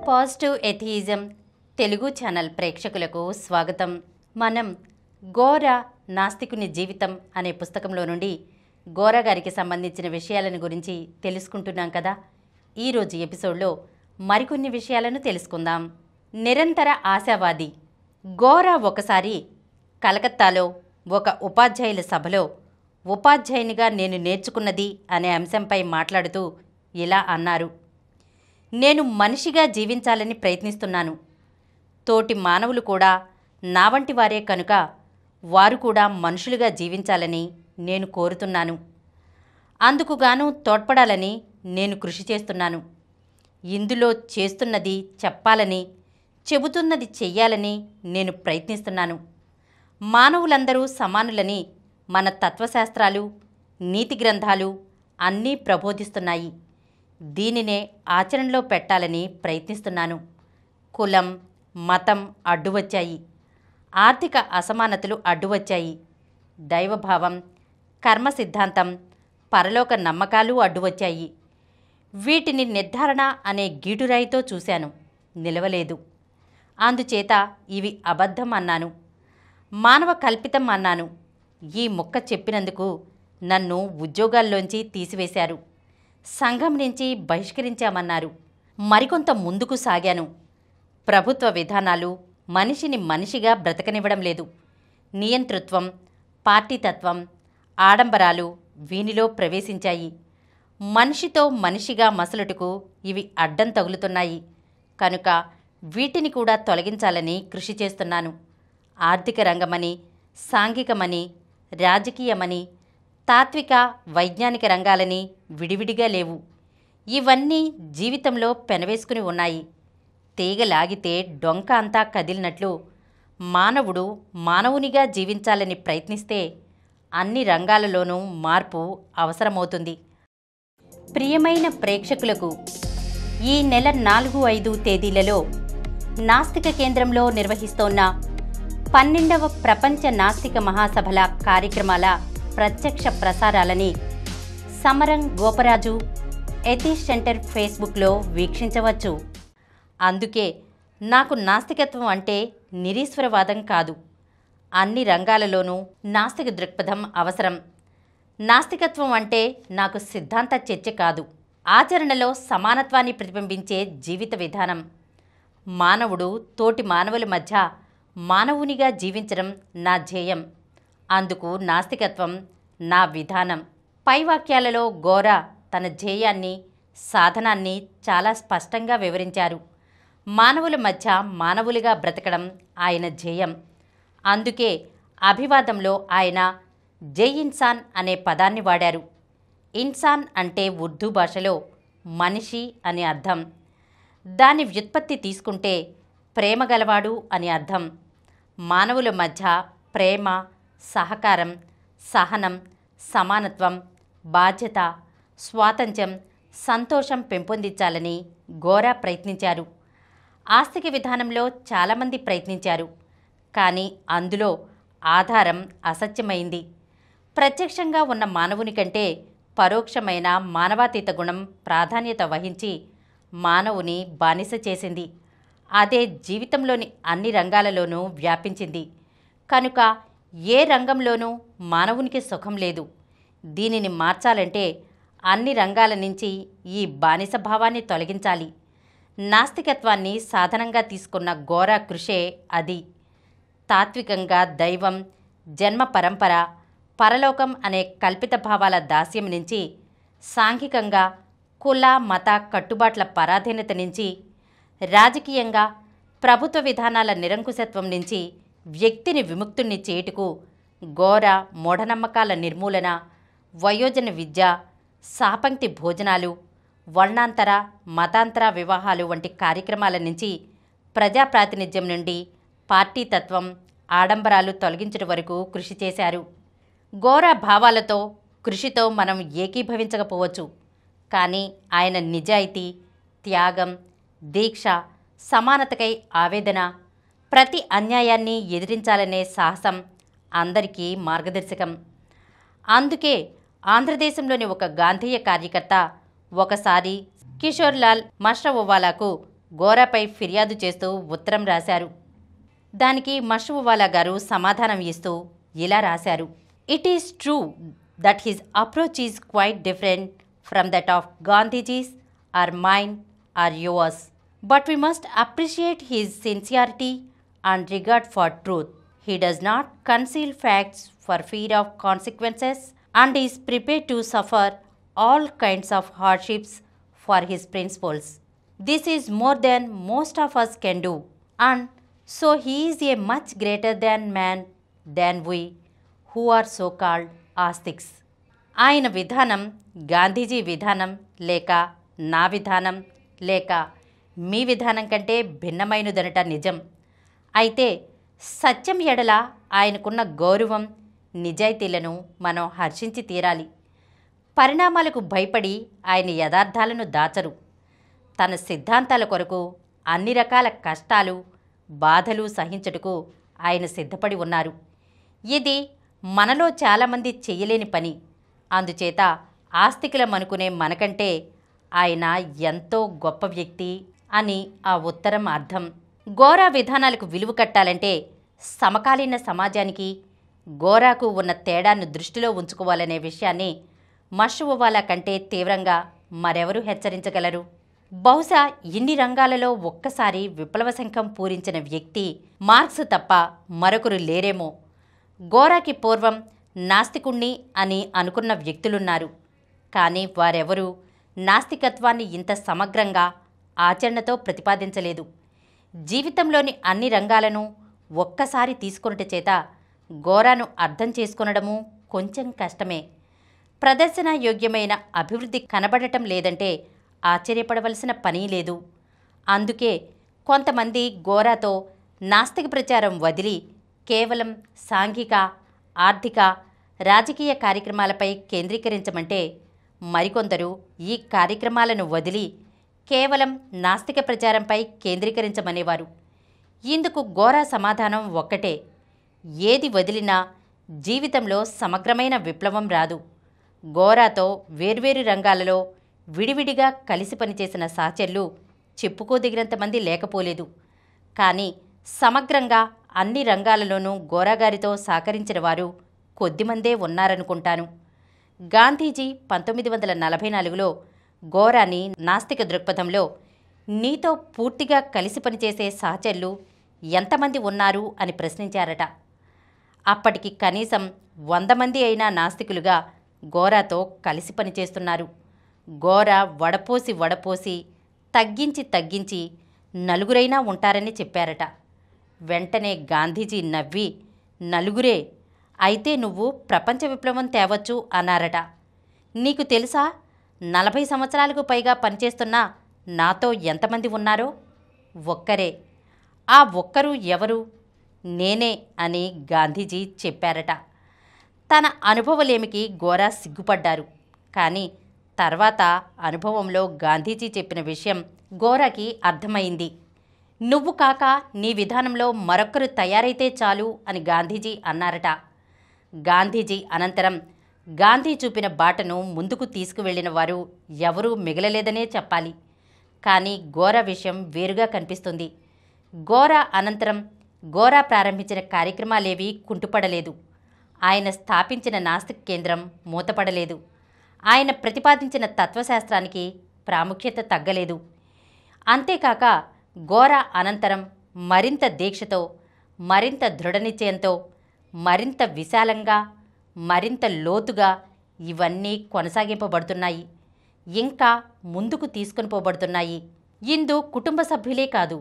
Positive atheism Telugu channel ప్రేక్షకులకు స్వాగతం. మనం గోరా నాస్తికుని జీవితం అనే పుస్తకంలో నుండి గోరా గారికి సంబంధించిన విషయాలను గురించి తెలుసుకుంటున్నాం కదా. ఈరోజు ఎపిసోడ్లో మరికొన్ని విషయాలను తెలుసుకుందాం. నిరంతర ఆశావాది గోరా ఒకసారి కలకత్తాలో ఒక ఉపాధ్యాయుల సభలో ఉపాధ్యాయునిగా నేను నేర్చుకున్నది అనే అంశంపై మాట్లాడుతూ ఇలా అన్నారు. నేను మనిషిగా జీవించాలని ప్రయత్నిస్తున్నాను. తోటి మానవులు కూడా నా వంటి వారే కనుక వారు కూడా మనుషులుగా జీవించాలని నేను కోరుతున్నాను. అందుకుగాను తోడ్పడాలని నేను కృషి చేస్తున్నాను. ఇందులో చేస్తున్నది చెప్పాలని, చెబుతున్నది చెయ్యాలని నేను ప్రయత్నిస్తున్నాను. మానవులందరూ సమానులని మన తత్వశాస్త్రాలు, నీతి గ్రంథాలు అన్నీ ప్రబోధిస్తున్నాయి. దీనినే ఆచరణలో పెట్టాలని ప్రయత్నిస్తున్నాను. కులం, మతం అడ్డువచ్చాయి. ఆర్థిక అసమానతలు అడ్డువచ్చాయి. దైవభావం, కర్మ సిద్ధాంతం, పరలోక నమ్మకాలు అడ్డువచ్చాయి. వీటిని నిర్ధారణ అనే గీటురాయితో చూశాను, నిలవలేదు. అందుచేత ఇవి అబద్ధం అన్నాను, మానవ కల్పితం అన్నాను. ఈ ముక్క చెప్పినందుకు నన్ను ఉద్యోగాల్లోంచి తీసివేశారు, సంఘం నుంచి బహిష్కరించామన్నారు. మరికొంత ముందుకు సాగాను. ప్రభుత్వ విధానాలు మనిషిని మనిషిగా బ్రతకనివ్వడం లేదు. నియంతృత్వం, పార్టీతత్వం, ఆడంబరాలు వీనిలో ప్రవేశించాయి. మనిషితో మనిషిగా మసలుటకు ఇవి అడ్డం తగులుతున్నాయి. కనుక వీటిని కూడా తొలగించాలని కృషి చేస్తున్నాను. ఆర్థిక రంగమని, సాంఘికమని, రాజకీయమని, తాత్విక, వైజ్ఞానిక రంగాలని విడివిడిగా లేవు. ఇవన్నీ జీవితంలో పెనవేసుకుని ఉన్నాయి. తీగలాగితే డొంక అంతా కదిలినట్లు మానవుడు మానవునిగా జీవించాలని ప్రయత్నిస్తే అన్ని రంగాలలోనూ మార్పు అవసరమవుతుంది. ప్రియమైన ప్రేక్షకులకు, ఈ నెల 4, 5 తేదీలలో నాస్తిక కేంద్రంలో నిర్వహిస్తోన్న 12వ ప్రపంచ నాస్తిక మహాసభల కార్యక్రమాల ప్రత్యక్ష ప్రసారాలని సమరం గోపరాజు ఎథిస్ సెంటర్ ఫేస్బుక్లో వీక్షించవచ్చు. అందుకే నాకు నాస్తికత్వం అంటే నిరీశ్వరవాదం కాదు. అన్ని రంగాలలోనూ నాస్తిక దృక్పథం అవసరం. నాస్తికత్వం అంటే నాకు సిద్ధాంత చర్చ కాదు, ఆచరణలో సమానత్వాన్ని ప్రతిబింబించే జీవిత విధానం. మానవుడు తోటి మానవుల మధ్య మానవునిగా జీవించడం నా ధ్యేయం. అందుకు నాస్తికత్వం నా విధానం. పై వాక్యాలలో గోరా తన ధ్యేయాన్ని, సాధనాన్ని చాలా స్పష్టంగా వివరించారు. మానవుల మధ్య మానవులుగా బ్రతకడం ఆయన ధ్యేయం. అందుకే అభివాదంలో ఆయన జై ఇన్సాన్ అనే పదాన్ని వాడారు. ఇన్సాన్ అంటే ఉర్దూ భాషలో మనిషి అని అర్థం. దాని వ్యుత్పత్తి తీసుకుంటే ప్రేమ గలవాడు అని అర్థం. మానవుల మధ్య ప్రేమ, సహకారం, సహనం, సమానత్వం, బాధ్యత, స్వాతంత్ర్యం, సంతోషం పెంపొందించాలని గోరా ప్రయత్నించారు. ఆస్తిక విధానంలో చాలామంది ప్రయత్నించారు. కానీ అందులో ఆధారం అసత్యమైంది. ప్రత్యక్షంగా ఉన్న మానవుని కంటే పరోక్షమైన మానవాతీత గుణం ప్రాధాన్యత వహించి మానవుని బానిస చేసింది. అదే జీవితంలోని అన్ని రంగాలలోనూ వ్యాపించింది. కనుక ఏ రంగంలోనూ మానవునికి సుఖం లేదు. దీనిని మార్చాలంటే అన్ని రంగాల నుంచి ఈ బానిస భావాన్ని తొలగించాలి. నాస్తికత్వాన్ని సాధనంగా తీసుకున్న గోరా కృషే అది. తాత్వికంగా దైవం, జన్మ పరంపర, పరలోకం అనే కల్పిత భావాల దాస్యం నుంచి, సాంఘికంగా కుల మత కట్టుబాట్ల పరాధీనత నుంచి, రాజకీయంగా ప్రభుత్వ విధానాల నిరంకుశత్వం నుంచి వ్యక్తిని విముక్తుణ్ణి చేయుటకు గోరా మూఢనమ్మకాల నిర్మూలన, వయోజన విద్య, సహపంక్తి భోజనాలు, వర్ణాంతర, మతాంతర వివాహాలు వంటి కార్యక్రమాల నుంచి, ప్రజాప్రాతినిధ్యం నుండి పార్టీతత్వం, ఆడంబరాలు తొలగించడం వరకు కృషి చేశారు. గోరా భావాలతో, కృషితో మనం ఏకీభవించకపోవచ్చు. కానీ ఆయన నిజాయితీ, త్యాగం, దీక్ష, సమానతకై ఆవేదన, ప్రతి అన్యాయాన్ని ఎదిరించాలనే సాహసం అందరికీ మార్గదర్శకం. అందుకే ఆంధ్రదేశంలోని ఒక గాంధేయ కార్యకర్త ఒకసారి కిషోర్ లాల్ మష్రవోవాలాకు గోరాపై ఫిర్యాదు చేస్తూ ఉత్తరం రాశారు. దానికి మష్రూవాలా గారు సమాధానం ఇస్తూ ఇలా రాశారు: it is true that his approach is quite different from that of Gandhiji's or mine or yours. But we must appreciate his sincerity and regard for truth. He does not conceal facts for fear of consequences and is prepared to suffer all kinds of hardships for his principles. This is more than most of us can do, and so he is a much greater man than we who are so-called ఆస్తిక్స్. ఆయన విధానం గాంధీజీ విధానం లేక నా విధానం లేక మీ విధానం కంటే భిన్నమైనదనట నిజం. అయితే సత్యం ఎడల ఆయనకున్న గౌరవం, నిజాయితీలను మనం హర్షించి తీరాలి. పరిణామాలకు భయపడి ఆయన యథార్థాలను దాచరు. తన సిద్ధాంతాల కొరకు అన్ని రకాల కష్టాలు, బాధలు సహించుటకు ఆయన సిద్ధపడి ఉన్నారు. ఇది మనలో చాలామంది చెయ్యలేని పని. అందుచేత ఆస్తికులమనుకునే మనకంటే ఆయన ఎంతో గొప్ప వ్యక్తి అని ఆ ఉత్తరం అర్థం. గోరా విధానాలకు విలువ కట్టాలంటే సమకాలీన సమాజానికి గోరాకు ఉన్న తేడాను దృష్టిలో ఉంచుకోవాలనే విషయాన్ని మష్రూవాలా కంటే తీవ్రంగా మరెవరూ హెచ్చరించగలరు? బహుశా ఇన్ని రంగాలలో ఒక్కసారి విప్లవ శంఖం పూరించిన వ్యక్తి మార్క్స్ తప్ప మరొకరు లేరేమో. గోరాకి పూర్వం నాస్తికుణ్ణి అని అనుకున్న వ్యక్తులున్నారు. కానీ వారెవరూ నాస్తికత్వాన్ని ఇంత సమగ్రంగా ఆచరణతో ప్రతిపాదించలేదు. జీవితంలోని అన్ని రంగాలను ఒక్కసారి తీసుకొనుట చేత గోరాను అర్థం చేసుకొనడము కొంచెం కష్టమే. ప్రదర్శన యోగ్యమైన అభివృద్ధి కనబడటం లేదంటే ఆశ్చర్యపడవలసిన పని లేదు. అందుకే కొంతమంది గోరాతో నాస్తిక ప్రచారం వదిలి కేవలం సాంఘిక, ఆర్థిక, రాజకీయ కార్యక్రమాలపై కేంద్రీకరించమంటే మరికొందరు ఈ కార్యక్రమాలను వదిలి కేవలం నాస్తిక ప్రచారంపై కేంద్రీకరించమనేవారు. ఇందుకు గోరా సమాధానం ఒక్కటే: ఏది వదిలినా జీవితంలో సమగ్రమైన విప్లవం రాదు. గోరాతో వేర్వేరు రంగాలలో విడివిడిగా కలిసి పనిచేసిన సహచరులు చెప్పుకోదగినంతమంది లేకపోలేదు. కానీ సమగ్రంగా అన్ని రంగాలలోనూ గోరాగారితో సహకరించిన వారు కొద్దిమందే ఉన్నారనుకుంటాను. గాంధీజీ 1944లో గోరాని నాస్తిక దృక్పథంలో నీతో పూర్తిగా కలిసి పనిచేసే సహచరులు ఎంతమంది ఉన్నారు అని ప్రశ్నించారట. అప్పటికి కనీసం 100 మంది అయినా నాస్తికులుగా గోరాతో కలిసి పనిచేస్తున్నారు. గోరా వడపోసి తగ్గించి నలుగురైనా ఉంటారని చెప్పారట. వెంటనే గాంధీజీ నవ్వి, నలుగురే అయితే నువ్వు ప్రపంచ విప్లవం తేవచ్చు అన్నారట. నీకు తెలుసా 40 సంవత్సరాలకు పైగా పనిచేస్తున్న నాతో ఎంతమంది ఉన్నారో? ఒక్కరే. ఆ ఒక్కరు ఎవరు? నేనే అని గాంధీజీ చెప్పారట. తన అనుభవలేమికి గోరా సిగ్గుపడ్డారు. కానీ తర్వాత అనుభవంలో గాంధీజీ చెప్పిన విషయం గోరాకి అర్థమైంది. నువ్వు కాక నీ విధానంలో మరొక్కరు తయారైతే చాలు అని గాంధీజీ అన్నారట. గాంధీజీ అనంతరం గాంధీ చూపిన బాటను ముందుకు తీసుకువెళ్లిన వారు ఎవరూ మిగలలేదనే చెప్పాలి. కానీ గోరా విషయం వేరుగా కనిపిస్తుంది. గోరా అనంతరం గోరా ప్రారంభించిన కార్యక్రమాలేవీ కుంటుపడలేదు. ఆయన స్థాపించిన నాస్తిక్ కేంద్రం మూతపడలేదు. ఆయన ప్రతిపాదించిన తత్వశాస్త్రానికి ప్రాముఖ్యత తగ్గలేదు. అంతేకాక గోరా అనంతరం మరింత దీక్షతో, మరింత దృఢనిశ్చయంతో, మరింత విశాలంగా, మరింత లోతుగా ఇవన్నీ కొనసాగింపబడుతున్నాయి. ఇంకా ముందుకు తీసుకొని పోబడుతున్నాయి. ఇందు కుటుంబ సభ్యులే కాదు,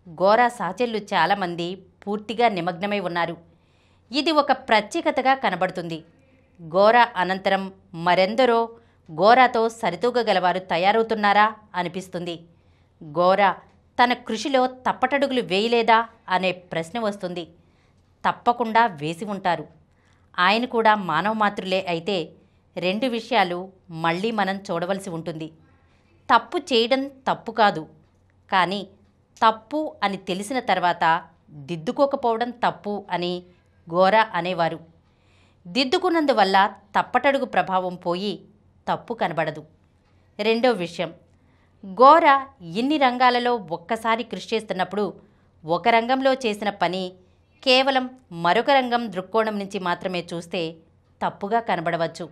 గోరా సహచరులు చాలామంది పూర్తిగా నిమగ్నమై ఉన్నారు. ఇది ఒక ప్రత్యేకతగా కనబడుతుంది. గోరా అనంతరం మరెందరో గోరాతో సరితూగగలవారు తయారవుతున్నారా అనిపిస్తుంది. గోరా తన కృషిలో తప్పటడుగులు వేయలేదా అనే ప్రశ్న వస్తుంది. తప్పకుండా వేసి ఉంటారు. ఆయన కూడా మానవ మాతృలే. అయితే 2 విషయాలు మళ్ళీ మనం చూడవలసి ఉంటుంది. తప్పు చేయడం తప్పు కాదు, కానీ తప్పు అని తెలిసిన తర్వాత దిద్దుకోకపోవడం తప్పు అని గోరా అనేవారు. దిద్దుకున్నందువల్ల తప్పటడుగు ప్రభావం పోయి తప్పు కనబడదు. 2వ విషయం, గోర ఇన్ని రంగాలలో ఒక్కసారి కృషి చేస్తున్నప్పుడు ఒక రంగంలో చేసిన పని కేవలం మరొక రంగం దృక్కోణం నుంచి మాత్రమే చూస్తే తప్పుగా కనబడవచ్చు.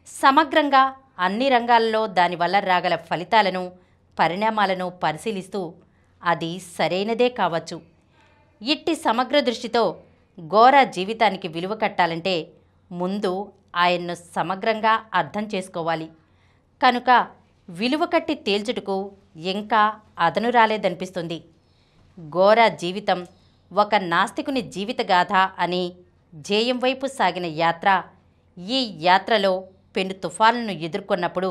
సమగ్రంగా అన్ని రంగాలలో దానివల్ల రాగల ఫలితాలను పరిణామాలను పరిశీలిస్తూ అది సరైనదే కావచ్చు. ఇట్టి సమగ్ర దృష్టితో గోర జీవితానికి విలువ కట్టాలంటే ముందు ఆయన్ను సమగ్రంగా అర్థం చేసుకోవాలి. కనుక విలువ కట్టి తేల్చుటకు ఇంకా అదను రాలేదనిపిస్తుంది. గోర జీవితం ఒక నాస్తికుని జీవితగాథ అని ధ్యేయం వైపు సాగిన యాత్ర. ఈ యాత్రలో పెను తుఫానులను ఎదుర్కొన్నప్పుడు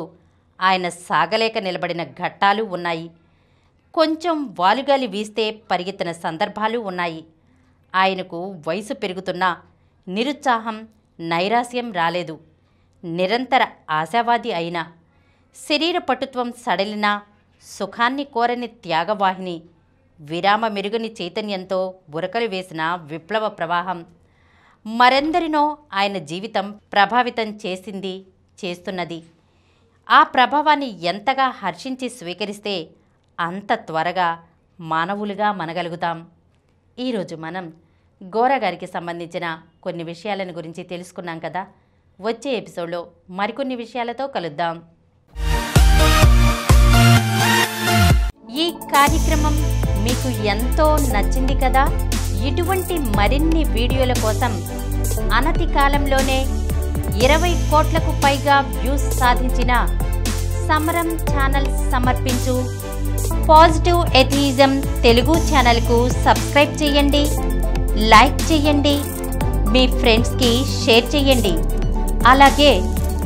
ఆయన సాగలేక నిలబడిన ఘట్టాలు ఉన్నాయి. కొంచెం వాలుగాలి వీస్తే పరిగెత్తిన సందర్భాలు ఉన్నాయి. ఆయనకు వయసు పెరుగుతున్నా నిరుత్సాహం నైరాస్యం రాలేదు. నిరంతర ఆశావాది అయినా, శరీర పటుత్వం సడలినా సుఖాన్ని కోరని త్యాగవాహిని, విరామ మెరుగని చైతన్యంతో బురకలు వేసిన విప్లవ ప్రవాహం మరెందరినో ఆయన జీవితం ప్రభావితం చేసింది, చేస్తున్నది. ఆ ప్రభావాన్ని ఎంతగా హర్షించి స్వీకరిస్తే అంత త్వరగా మానవులుగా మనగలుగుతాం. ఈరోజు మనం గోర గారికి సంబంధించిన కొన్ని విషయాలను గురించి తెలుసుకున్నాం కదా. వచ్చే ఎపిసోడ్లో మరికొన్ని విషయాలతో కలుద్దాం. ఈ కార్యక్రమం మీకు ఎంతో నచ్చింది కదా. ఇటువంటి మరిన్ని వీడియోల కోసం అనతి కాలంలోనే 20 కోట్లకు పైగా వ్యూస్ సాధించిన సమరం ఛానల్ సమర్పించు పాజిటివ్ ఎథియిజం తెలుగు ఛానల్కు సబ్స్క్రైబ్ చేయండి, లైక్ చేయండి, మీ ఫ్రెండ్స్కి షేర్ చేయండి. అలాగే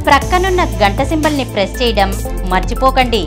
ప్రక్కనున్న గంట సింబల్ని ప్రెస్ చేయడం మర్చిపోకండి.